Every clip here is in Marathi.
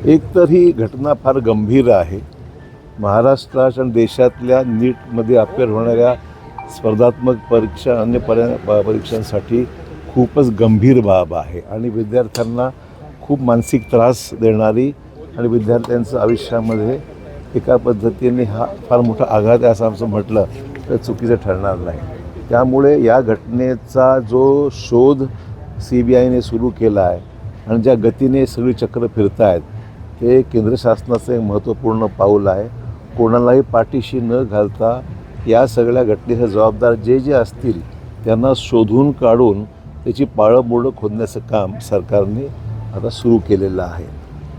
एक तर ही घटना फार गंभीर आहे. महाराष्ट्राच्या आणि देशातल्या नीटमध्ये अपेअर होणाऱ्या स्पर्धात्मक परीक्षा अन्य परीक्षांसाठी खूपच गंभीर बाब आहे आणि विद्यार्थ्यांना खूप मानसिक त्रास देणारी आणि विद्यार्थ्यांचं आयुष्यामध्ये एका पद्धतीने हा फार मोठा आघात आहे असं आमचं म्हटलं तर चुकीचं ठरणार नाही. त्यामुळे या घटनेचा जो शोध CBIने सुरू केला आहे आणि ज्या गतीने सगळी चक्र फिरत आहेत हे केंद्र शासनाचं एक महत्त्वपूर्ण पाऊल आहे. कोणालाही पाठीशी न घालता या सगळ्या घटनेचे जबाबदार जे असतील त्यांना शोधून काढून त्याची पाळंमुळं खोदण्याचं काम सरकारने आता सुरू केलेलं आहे.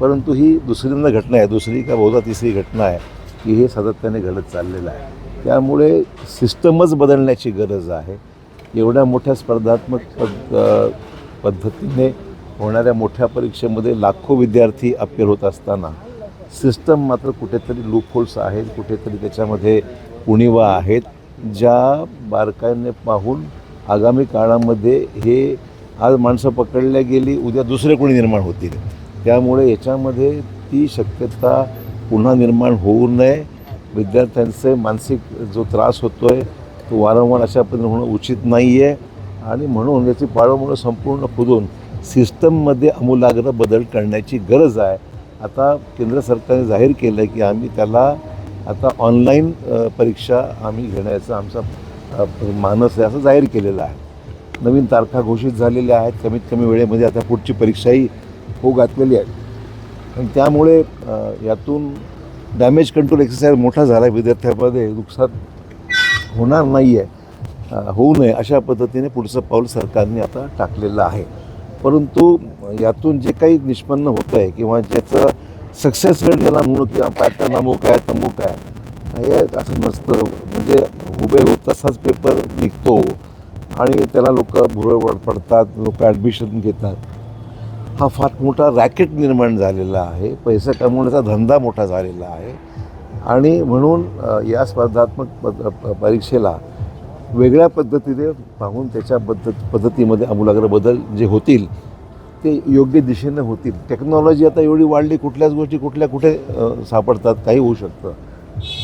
परंतु ही दुसऱ्यांदा घटना आहे, दुसरी का बहुधा तिसरी घटना आहे की हे सातत्याने घडत चाललेलं आहे. त्यामुळे सिस्टमच बदलण्याची गरज आहे. एवढ्या मोठ्या स्पर्धात्मक पद्धतीने होणाऱ्या मोठ्या परीक्षेमध्ये लाखो विद्यार्थी अपेअर होत असताना सिस्टम मात्र कुठेतरी लूपहोल्स आहेत, कुठेतरी त्याच्यामध्ये उणिवा आहेत, ज्या बारकाईने पाहून आगामी काळामध्ये हे आज माणसं पकडल्या गेली उद्या दुसरे कोणी निर्माण होतील. त्यामुळे याच्यामध्ये ती शक्यता पुन्हा निर्माण होऊ नये. विद्यार्थ्यांचे मानसिक जो त्रास होतो आहे तो वारंवार अशा पद्धतीने होणं उचित नाही आहे आणि म्हणून याची पाळंमुळं संपूर्ण खोदून सिस्टममध्ये आमूलाग्र बदल करण्याची गरज आहे. आता केंद्र सरकारने जाहीर केलं आहे की आम्ही त्याला आता ऑनलाईन परीक्षा आम्ही घेण्याचा आमचा मानस आहे असं जाहीर केलेलं आहे. नवीन तारखा घोषित झालेल्या आहेत. कमीत कमी वेळेमध्ये आता पुढची परीक्षाही होऊ घातलेली आहे आणि त्यामुळे यातून डॅमेज कंट्रोल एक्सरसाइज मोठा झाला आहे. विद्यार्थ्यांमध्ये नुकसान होणार नाही आहे, होऊ नये अशा पद्धतीने पुढचं पाऊल सरकारने आता टाकलेलं आहे. परंतु यातून जे काही निष्पन्न होतं आहे किंवा ज्याचं सक्सेस रेट ज्याला म्हणू किंवा पॅटर्न अमुक आहे तमुक आहे हे असं नसतं. म्हणजे हुबेहूब तसाच पेपर निघतो आणि त्याला लोक भुरळ पडतात, लोक ॲडमिशन घेतात. हा फार मोठा रॅकेट निर्माण झालेला आहे. पैसा कमवण्याचा धंदा मोठा झालेला आहे आणि म्हणून या स्पर्धात्मक परीक्षेला वेगळ्या पद्धतीने पाहून त्याच्या पद्धतीमध्ये आमूलाग्र बदल जे होतील ते योग्य दिशेनं होतील. टेक्नॉलॉजी आता एवढी वाढली, कुठल्याच गोष्टी कुठे सापडतात, काही होऊ शकतं.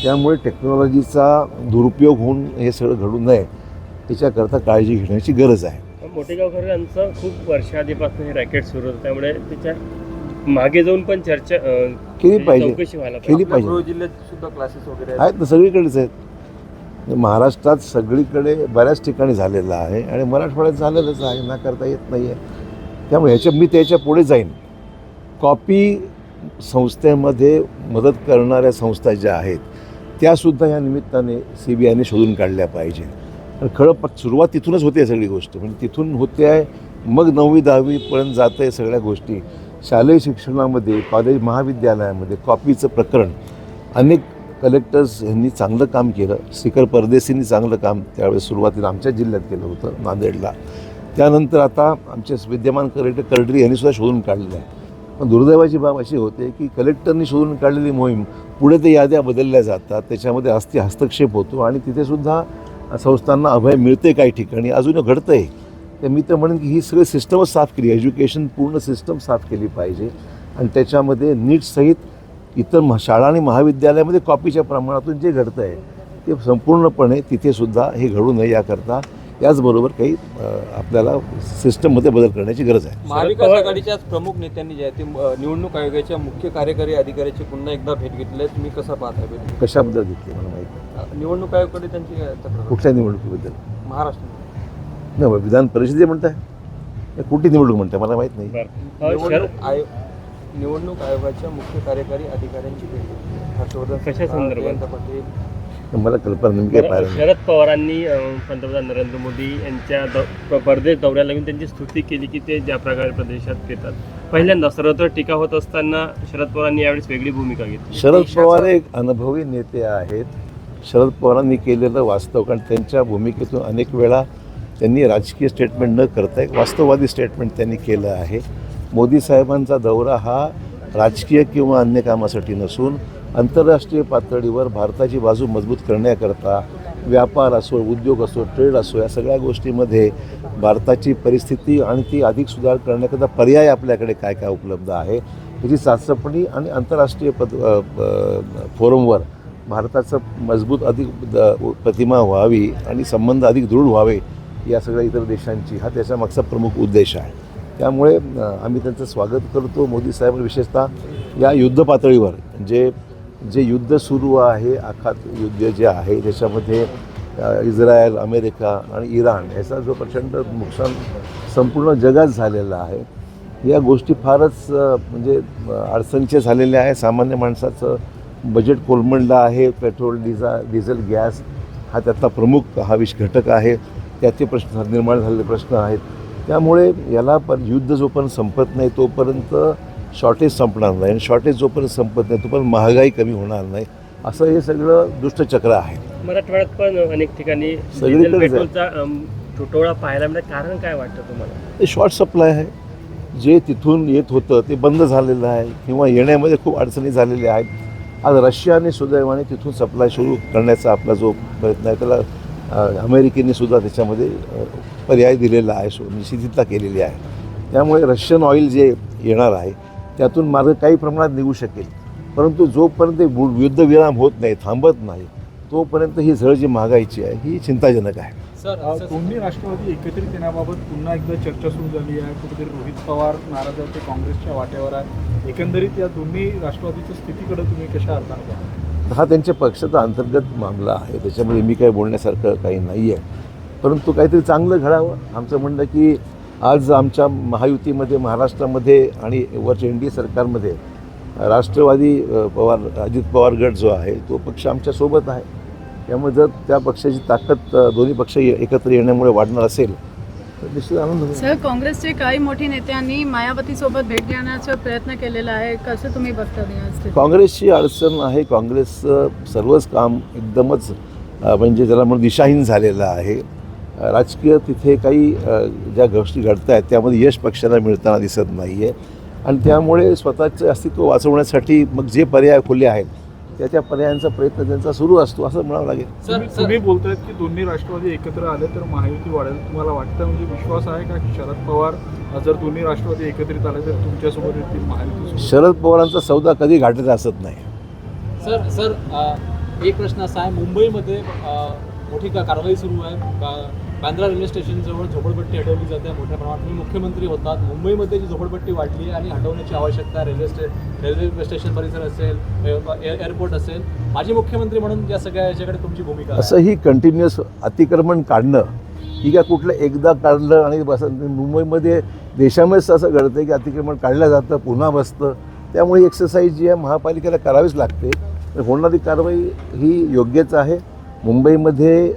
त्यामुळे टेक्नॉलॉजीचा दुरुपयोग होऊन हे सगळं घडू नये याच्याकरता काळजी घेण्याची गरज आहे. मोठेगावकर यांचं खूप वर्षाआधीपासून हे रॅकेट सुरू होतं, त्यामुळे त्याच्या मागे जाऊन पण चर्चा केली पाहिजे. जिल्ह्यात सुद्धा क्लासेस वगैरे आहेत ना, सगळीकडेच आहेत. महाराष्ट्रात सगळीकडे बऱ्याच ठिकाणी झालेलं आहे आणि मराठवाड्यात झालेलंच आहे, ना करता येत नाही आहे. त्यामुळे मी त्याच्या पुढे जाईन. कॉपी संस्थेमध्ये मदत करणाऱ्या संस्था ज्या आहेत त्यासुद्धा या निमित्ताने CBIने शोधून काढल्या पाहिजे. आणि खरं सुरुवात तिथूनच होते सगळी गोष्ट, म्हणजे तिथून होते आहे. मग 9वी 10वीपर्यंत जातं आहे सगळ्या गोष्टी. शालेय शिक्षणामध्ये, कॉलेज महाविद्यालयामध्ये कॉपीचं प्रकरण अनेक कलेक्टर्स यांनी चांगलं काम केलं. श्रीकर परदेशींनी चांगलं काम त्यावेळेस सुरुवातीला आमच्या जिल्ह्यात केलं होतं, नांदेडला. त्यानंतर आता आमचे विद्यमान कलेक्टर कर्डरी यांनीसुद्धा शोधून काढलेलं आहे. पण दुर्दैवाची बाब अशी होते की कलेक्टरनी शोधून काढलेली मोहीम पुढे ते याद्या बदलल्या जातात, त्याच्यामध्ये हस्तक्षेप होतो आणि तिथेसुद्धा संस्थांना अभय मिळते काही ठिकाणी, अजून घडतं आहे. तर मी तर म्हणेन की ही सगळी सिस्टमच साफ केली, एज्युकेशन पूर्ण सिस्टम साफ केली पाहिजे आणि त्याच्यामध्ये नीटसहित इतर शाळा आणि महाविद्यालयामध्ये कॉपीच्या प्रमाणातून जे घडतं आहे ते संपूर्णपणे तिथेसुद्धा हे घडू नये याकरता याचबरोबर काही आपल्याला सिस्टममध्ये बदल करण्याची गरज आहे. महाविकास आघाडीच्या प्रमुख नेत्यांनी जे आहे ते निवडणूक आयोगाच्या मुख्य कार्यकारी अधिकाऱ्याची पुन्हा एकदा भेट घेतली आहे. तुम्ही कसं पाहता भेट? कशाबद्दल घेतली मला माहिती नाही. निवडणूक आयोगाकडे त्यांची तक्रार. कुठल्या निवडणुकीबद्दल? महाराष्ट्र नाही, विधान परिषदे म्हणताय, कुठली निवडणूक म्हणताय मला माहीत नाही. निवडणूक आयोगाच्या मुख्य कार्यकारी अधिकाऱ्यांची भेट हर्षवर्धन कशा संदर्भात? पाटील मला कल्पना नेमकी काय पाहिजे. शरद पवारांनी पंतप्रधान नरेंद्र मोदी यांच्या परदेश दौऱ्याला येऊन त्यांची स्तुती केली की ते ज्या प्रकारे प्रदेशात येतात. पहिल्यांदा सर्वत्र टीका होत असताना शरद पवारांनी यावेळेस वेगळी भूमिका घेतली. शरद पवार एक अनुभवी नेते आहेत. शरद पवारांनी केलेलं वास्तव, कारण त्यांच्या भूमिकेतून अनेक वेळा त्यांनी राजकीय स्टेटमेंट न करता एक वास्तववादी स्टेटमेंट त्यांनी केलं आहे. मोदी साहेबांचा दौरा हा राजकीय किंवा अन्य कामासाठी नसून आंतरराष्ट्रीय पातळीवर भारताची बाजू मजबूत करण्याकरता व्यापार असो, उद्योग असो, ट्रेड असो, या सगळ्या गोष्टीमध्ये भारताची परिस्थिती आणि ती अधिक सुधार करण्याकरता पर्याय आपल्याकडे काय काय उपलब्ध आहे याची चाचपणी आणि आंतरराष्ट्रीय फोरमवर भारताचं मजबूत अधिक प्रतिमा व्हावी आणि संबंध अधिक दृढ व्हावे या सगळ्या इतर देशांची हा त्याच्या मागचा प्रमुख उद्देश आहे. त्यामुळे आम्ही त्यांचं स्वागत करतो. मोदी साहेब विशेषतः या युद्ध पातळीवर जे युद्ध सुरू आहे, आखात युद्ध जे आहे त्याच्यामध्ये इस्रायल, अमेरिका आणि इराण याचा जो प्रचंड नुकसान संपूर्ण जगात झालेला आहे, या गोष्टी फारच म्हणजे अडचणीच्या झालेल्या आहे. सामान्य माणसाचं बजेट कोलमडलं आहे. पेट्रोल, डिझेल, गॅस हा त्यातला प्रमुख घटक आहे. त्याचे प्रश्न निर्माण झालेले प्रश्न आहेत. त्यामुळे याला युद्ध जोपर्यंत संपत नाही तोपर्यंत शॉर्टेज संपणार नाही आणि शॉर्टेज जोपर्यंत संपत नाही तोपर्यंत महागाई कमी होणार नाही. असं हे सगळं दुष्टचक्र आहे. मराठवाड्यात पण अनेक ठिकाणी सगळीकडे पेट्रोलचा तुटवडा पाहायला मिळाला. कारण काय वाटतं तुम्हाला? ते शॉर्ट सप्लाय आहे. जे तिथून येत होतं ते बंद झालेलं आहे किंवा येण्यामध्ये खूप अडचणी झालेल्या आहेत. आज रशियाने सुदैवाने तिथून सप्लाय सुरू करण्याचा आपला जो प्रयत्न आहे त्याला अमेरिकेने सुद्धा त्याच्यामध्ये पर्याय दिलेला आहे, निश्चितता केलेली आहे. त्यामुळे रशियन ऑइल जे येणार आहे त्यातून मार्ग काही प्रमाणात निघू शकेल. परंतु जोपर्यंत युद्धविराम होत नाही, थांबत नाही, तोपर्यंत ही झळ जी महागाईची आहे ही चिंताजनक आहे. सर, दोन्ही राष्ट्रवादी एकत्रित येण्याबाबत पुन्हा एकदा चर्चा सुरू झाली आहे. कुठेतरी रोहित पवार नाराज आहेत, ते काँग्रेसच्या वाट्यावर आहे. एकंदरीत या दोन्ही राष्ट्रवादीच्या स्थितीकडे तुम्ही कशा अर्थाने? हा त्यांच्या पक्षाचा अंतर्गत मामला आहे, त्याच्यामध्ये मी काही बोलण्यासारखं काही नाही आहे. परंतु काहीतरी चांगलं घडावं आमचं म्हणणं की आज आमच्या महायुतीमध्ये, महाराष्ट्रामध्ये आणि वरच्या NDA सरकारमध्ये राष्ट्रवादी अजित पवार गट जो आहे तो पक्ष आमच्यासोबत आहे. त्यामुळे जर त्या पक्षाची ताकद दोन्ही पक्ष एकत्र येण्यामुळे वाढणार असेल तर निश्चित आनंद होईल. सर, काँग्रेसचे काही मोठे नेत्यांनी मायावतीसोबत भेट घेण्याचा प्रयत्न केलेला आहे. कसं तुम्ही बघता या? काँग्रेसची अडचण आहे. काँग्रेसचं सर्वच काम एकदमच म्हणजे ज्याला म्हणून दिशाहीन झालेलं आहे. राजकीय तिथे काही ज्या गोष्टी घडत आहेत त्यामध्ये यश पक्षाला मिळताना दिसत नाही आहे आणि त्यामुळे स्वतःचं अस्तित्व वाचवण्यासाठी मग जे पर्याय खुले आहेत त्या पर्यायांचा प्रयत्न त्यांचा सुरू असतो असं म्हणावं लागेल. तुम्ही बोलतायत की दोन्ही राष्ट्रवादी एकत्र आले तर महायुती वाढेल. तुम्हाला वाटतं, म्हणजे विश्वास आहे का की शरद पवार जर दोन्ही राष्ट्रवादी एकत्रित आले तर तुमच्यासोबत येतील महायुती? शरद पवारांचा सौदा कधी घाटेला असत नाही. सर, एक प्रश्न असा आहे, मुंबईमध्ये मोठी कारवाई सुरू आहे. बांद्रा रेल्वे स्टेशनजवळ झोपडपट्टी हटवली जाते मोठ्या प्रमाणात. तुम्ही मुख्यमंत्री होतात. मुंबईमध्ये जी झोपडपट्टी वाढली आहे आणि हटवण्याची आवश्यकता रेल्वे स्टेशन परिसर असेल, एअरपोर्ट असेल, माजी मुख्यमंत्री म्हणून या सगळ्या याच्याकडे तुमची भूमिका आहे? असं ही कंटिन्युअस अतिक्रमण काढणं ही काय कुठलं एकदा काढलं आणि बस. मुंबईमध्ये देशामध्येच असं घडतं की अतिक्रमण काढलं जातं, पुन्हा बसतं. त्यामुळे एक्सरसाइज जी आहे महापालिकेला करावीच लागते. होणारी कारवाई ही योग्यच आहे. मुंबईमध्ये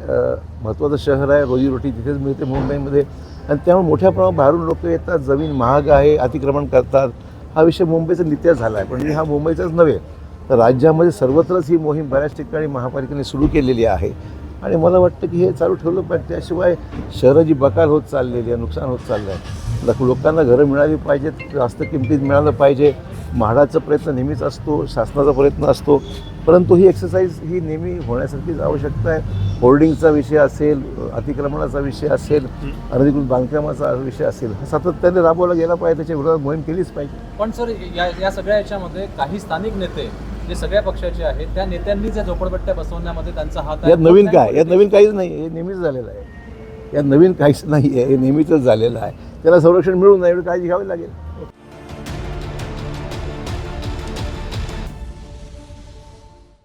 महत्त्वाचं शहर आहे, रोजीरोटी तिथेच मिळते मुंबईमध्ये आणि त्यामुळे मोठ्या प्रमाणात बाहेरून लोक येतात. जमीन महाग आहे, अतिक्रमण करतात. हा विषय मुंबईचा नित्य झाला आहे. पण हा मुंबईचाच नव्हे तर राज्यामध्ये सर्वत्रच ही मोहीम बऱ्याच ठिकाणी महापालिकेने सुरू केलेली आहे आणि मला वाटतं की हे चालू ठेवलं पाहिजे. त्याशिवाय शहरं जी बकाल होत चाललेली आहे, नुकसान होत चाललं आहे. लोकांना घरं मिळाली पाहिजेत, जास्त किमतीत मिळालं पाहिजे. म्हाडाचा प्रयत्न नेहमीच असतो, शासनाचा प्रयत्न असतो, परंतु ही एक्सरसाइज ही नेहमी होण्यासारखीच आवश्यकता आहे. होर्डिंगचा विषय असेल, अतिक्रमणाचा विषय असेल, अनधिकृत बांधकामाचा विषय असेल, सातत्याने राबवला गेला पाहिजे. त्याच्या विरोधात मोहीम केलीच पाहिजे. पण सर, या सगळ्या याच्यामध्ये काही स्थानिक नेते जे सगळ्या पक्षाचे आहेत त्या नेत्यांनी ज्या झोपडपट्ट्या बसवण्यामध्ये त्यांचा हात आहे. यात नवीन काय? यात नवीन काहीच नाही. हे नेहमीच झालेलं आहे. यात नवीन काहीच नाही आहे. हे नेहमीच झालेलं आहे. त्याला संरक्षण मिळू नये एवढी काळजी घ्यावी लागेल.